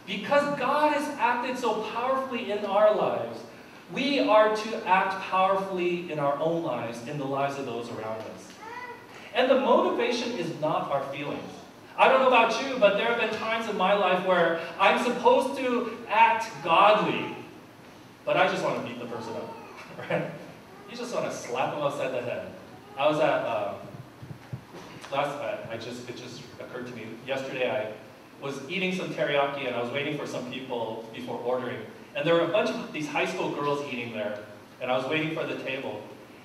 Because God has acted so powerfully in our lives, we are to act powerfully in our own lives, in the lives of those around us. And the motivation is not our feelings. I don't know about you, but there have been times in my life where I'm supposed to act godly, but I just want to beat the person up, right? You just want to slap them upside the head. I was at, it just occurred to me, yesterday I was eating some teriyaki and I was waiting for some people before ordering. And there were a bunch of these high school girls eating there, and I was waiting for the table.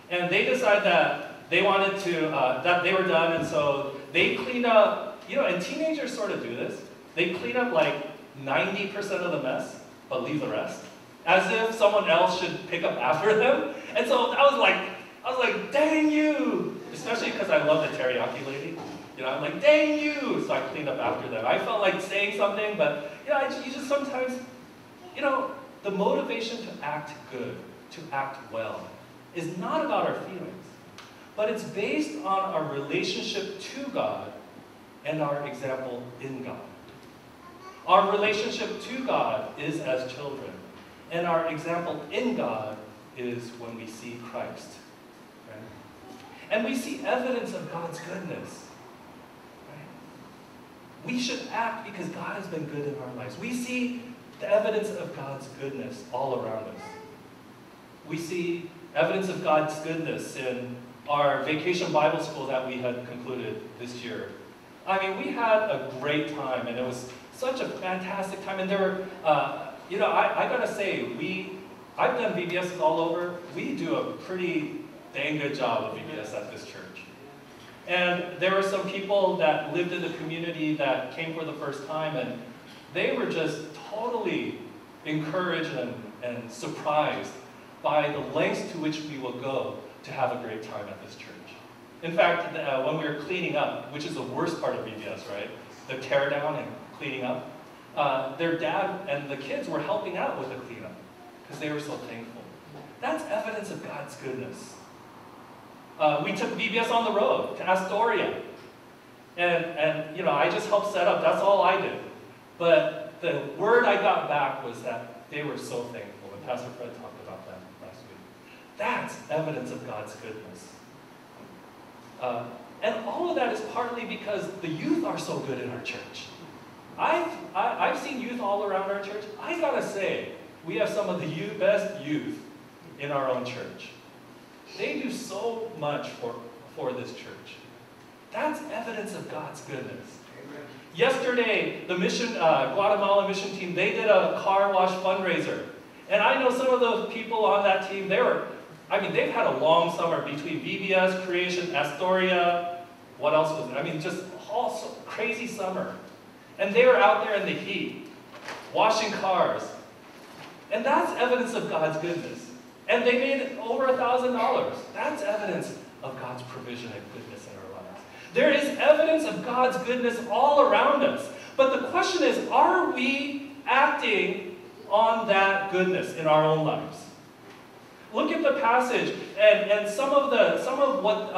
And they decided that they wanted to, that they were done, and so they cleaned up, you know, and teenagers sort of do this. They clean up like 90% of the mess, but leave the rest, as if someone else should pick up after them. And so I was like, dang you! Especially because I love the teriyaki lady. You know, I'm like, dang you! So I cleaned up after them. I felt like saying something, but you know, you just sometimes, you know, the motivation to act good, to act well, is not about our feelings, but it's based on our relationship to God and our example in God. Our relationship to God is as children, and our example in God is when we see Christ. Right? And we see evidence of God's goodness. Right? We should act because God has been good in our lives. We see the evidence of God's goodness all around us. We see evidence of God's goodness in our vacation Bible school that we had concluded this year. I mean, we had a great time, and it was such a fantastic time. And there were, you know, I gotta say, I've done VBSs all over. We do a pretty dang good job of VBS at this church. And there were some people that lived in the community that came for the first time, and they were just totally encouraged and surprised by the lengths to which we will go to have a great time at this church. In fact, when we were cleaning up, which is the worst part of VBS, right? The tear down and cleaning up, their dad and the kids were helping out with the cleanup because they were so thankful. That's evidence of God's goodness. We took VBS on the road to Astoria. And you know, I just helped set up. That's all I did. But the word I got back was that they were so thankful. And Pastor Fred talked about that last week. That's evidence of God's goodness. And all of that is partly because the youth are so good in our church. I've seen youth all around our church. I gotta say, we have some of the best youth in our own church. They do so much for this church. That's evidence of God's goodness. Amen. Yesterday, the Guatemala mission team, they did a car wash fundraiser. And I know some of those people on that team, they've had a long summer between VBS, Creation, Astoria, what else was it? I mean, just all crazy summer. And they were out there in the heat, washing cars. And that's evidence of God's goodness. And they made over $1,000. That's evidence of God's provision and goodness in our lives. There is evidence of God's goodness all around us. But the question is, are we acting on that goodness in our own lives? Look at the passage and some of what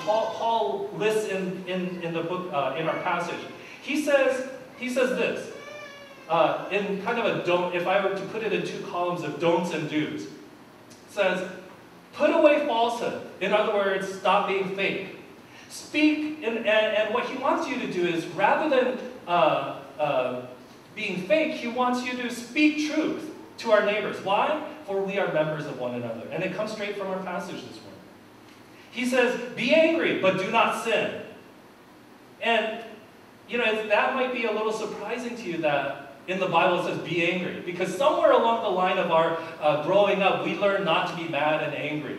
Paul lists in the book in our passage. He says this in kind of a don't. If I were to put it in two columns of don'ts and do's, it says, put away falsehood. In other words, stop being fake. Speak, and what he wants you to do is, rather than being fake, he wants you to speak truth to our neighbors. Why? For we are members of one another. And it comes straight from our passage this morning. He says, be angry, but do not sin. And, you know, that might be a little surprising to you that in the Bible it says, be angry. Because somewhere along the line of our growing up, we learn not to be mad and angry.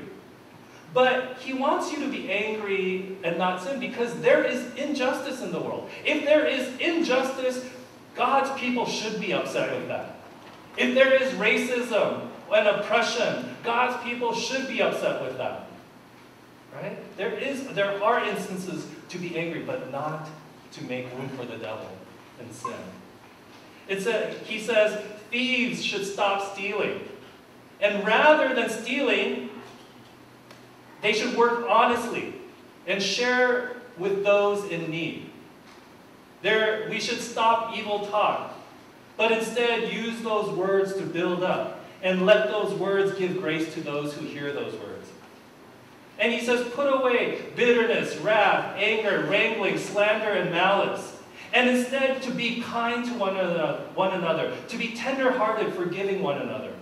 But he wants you to be angry and not sin because there is injustice in the world. If there is injustice, God's people should be upset with that. If there is racism and oppression, God's people should be upset with that. Right? There are instances to be angry, but not to make room for the devil and sin. He says, thieves should stop stealing. And rather than stealing, they should work honestly and share with those in need. We should stop evil talk. but instead use those words to build up, and let those words give grace to those who hear those words. And he says, put away bitterness, wrath, anger, wrangling, slander, and malice. And instead to be kind to one another, to be tender-hearted, forgiving one another.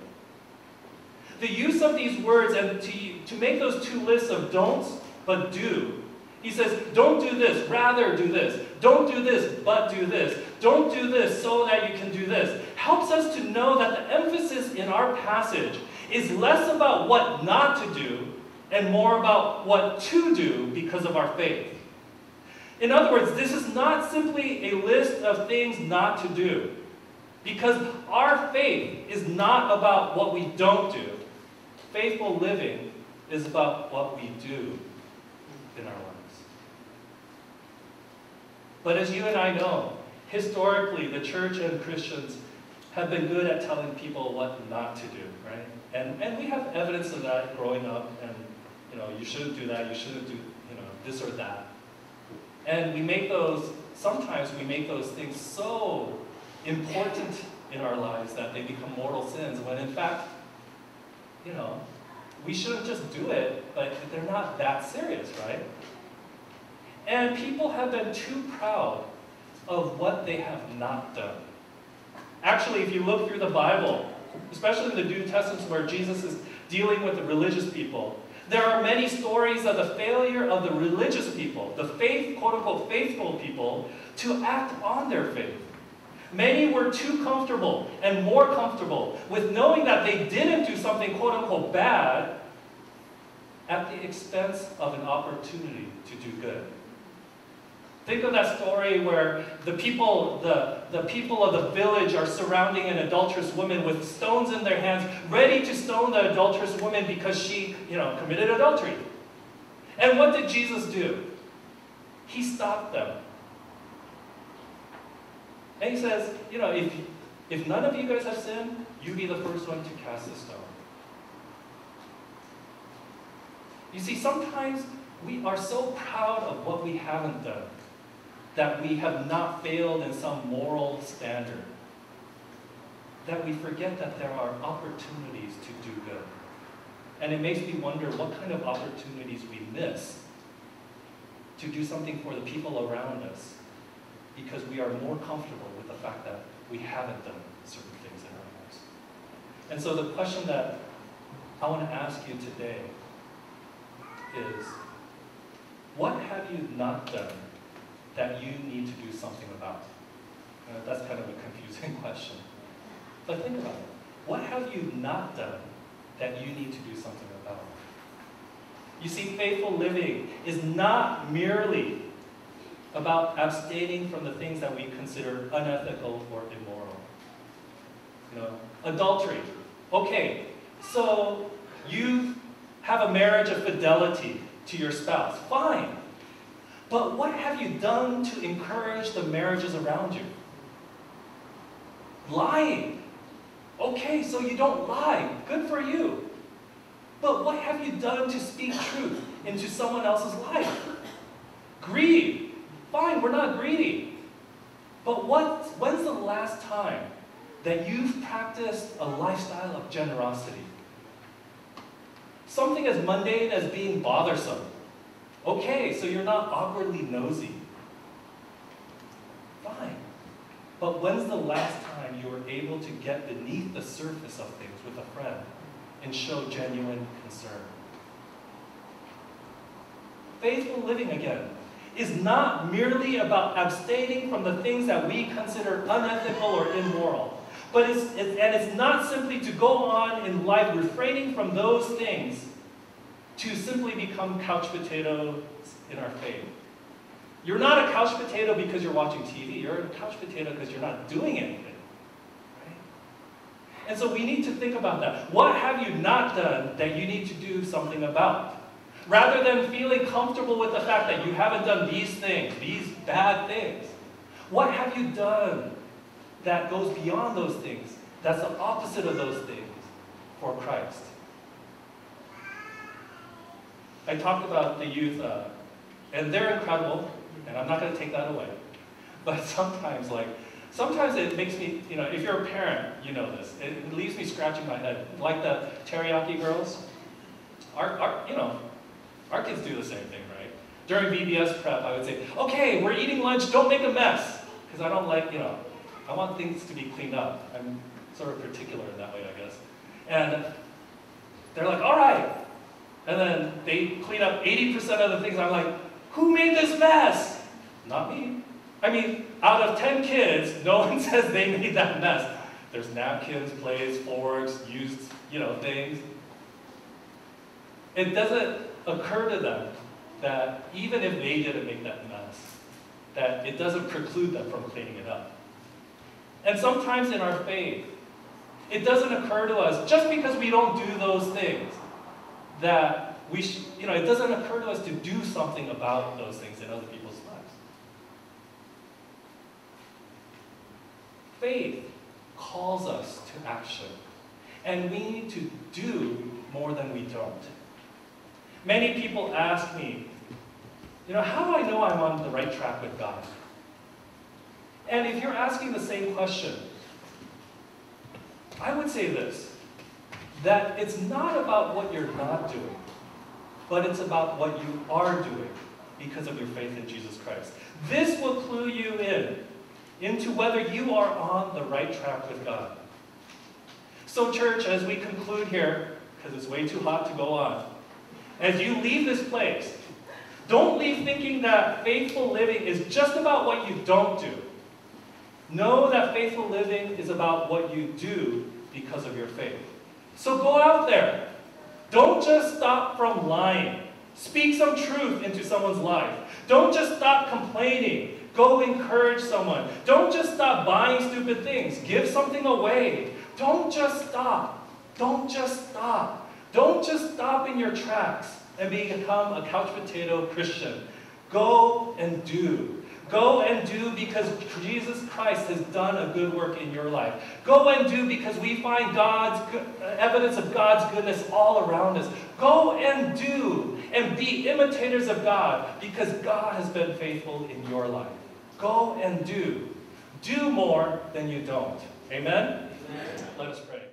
The use of these words, and to make those two lists of don'ts, but do. He says, don't do this, rather do this. Don't do this, but do this. Don't do this so that you can do this. Helps us to know that the emphasis in our passage is less about what not to do and more about what to do because of our faith. In other words, this is not simply a list of things not to do, because our faith is not about what we don't do. Faithful living is about what we do in our lives. But as you and I know, historically, the church and Christians have been good at telling people what not to do, right? And we have evidence of that growing up, and you shouldn't do that, you shouldn't do this or that. And sometimes we make those things so important in our lives that they become mortal sins, when in fact, we shouldn't just do it, but they're not that serious, right? And people have been too proud of what they have not done. Actually, if you look through the Bible, especially in the New Testament where Jesus is dealing with the religious people, there are many stories of the failure of the religious people, the quote-unquote faithful people, to act on their faith. Many were too comfortable and more comfortable with knowing that they didn't do something quote-unquote bad at the expense of an opportunity to do good. Think of that story where the people of the village are surrounding an adulterous woman with stones in their hands, ready to stone the adulterous woman because she, committed adultery. And what did Jesus do? He stopped them. And he says, if none of you guys have sinned, you be the first one to cast the stone. You see, sometimes we are so proud of what we haven't done, that we have not failed in some moral standard, that we forget that there are opportunities to do good. And it makes me wonder what kind of opportunities we miss to do something for the people around us, because we are more comfortable with the fact that we haven't done certain things in our lives. And so the question that I want to ask you today is, what have you not done that you need to do something about? That's kind of a confusing question. But think about it. What have you not done that you need to do something about? You see, faithful living is not merely about abstaining from the things that we consider unethical or immoral. Adultery. Okay, so you have a marriage of fidelity to your spouse. Fine. But what have you done to encourage the marriages around you? Lying. Okay, so you don't lie. Good for you. But what have you done to speak truth into someone else's life? Greed. Fine, we're not greedy. But when's the last time that you've practiced a lifestyle of generosity? Something as mundane as being bothersome. Okay, so you're not awkwardly nosy. Fine. But when's the last time you were able to get beneath the surface of things with a friend and show genuine concern? Faithful living, again, is not merely about abstaining from the things that we consider unethical or immoral. But it's not simply to go on in life refraining from those things to simply become couch potatoes in our faith. You're not a couch potato because you're watching TV. You're a couch potato because you're not doing anything. Right? And so we need to think about that. What have you not done that you need to do something about? Rather than feeling comfortable with the fact that you haven't done these things, these bad things, what have you done that goes beyond those things, that's the opposite of those things for Christ? I talked about the youth, and they're incredible, and I'm not going to take that away. But sometimes, Sometimes it makes me, if you're a parent, you know this. It leaves me scratching my head. Like the teriyaki girls. Our kids do the same thing, right? During VBS prep, I would say, okay, we're eating lunch, don't make a mess. Because I don't like, I want things to be cleaned up. I'm sort of particular in that way, I guess. And they're like, all right. And then they clean up 80% of the things. I'm like, who made this mess? Not me. I mean, out of 10 kids, no one says they made that mess. There's napkins, plates, forks, used, things. It doesn't occur to them that even if they didn't make that mess, that it doesn't preclude them from cleaning it up. And sometimes in our faith, it doesn't occur to us, just because we don't do those things, that it doesn't occur to us to do something about those things in other people's lives. Faith calls us to action, and we need to do more than we don't. Many people ask me, how do I know I'm on the right track with God? And if you're asking the same question, I would say this, that it's not about what you're not doing, but it's about what you are doing because of your faith in Jesus Christ. This will clue you into whether you are on the right track with God. So church, as we conclude here, because it's way too hot to go on, as you leave this place, don't leave thinking that faithful living is just about what you don't do. Know that faithful living is about what you do because of your faith. So go out there. Don't just stop from lying. Speak some truth into someone's life. Don't just stop complaining. Go encourage someone. Don't just stop buying stupid things. Give something away. Don't just stop. Don't just stop. Don't just stop in your tracks and become a couch potato Christian. Go and do. Go and do because Jesus Christ has done a good work in your life. Go and do because we find evidence of God's goodness all around us. Go and do and be imitators of God because God has been faithful in your life. Go and do. Do more than you don't. Amen? Amen. Let us pray.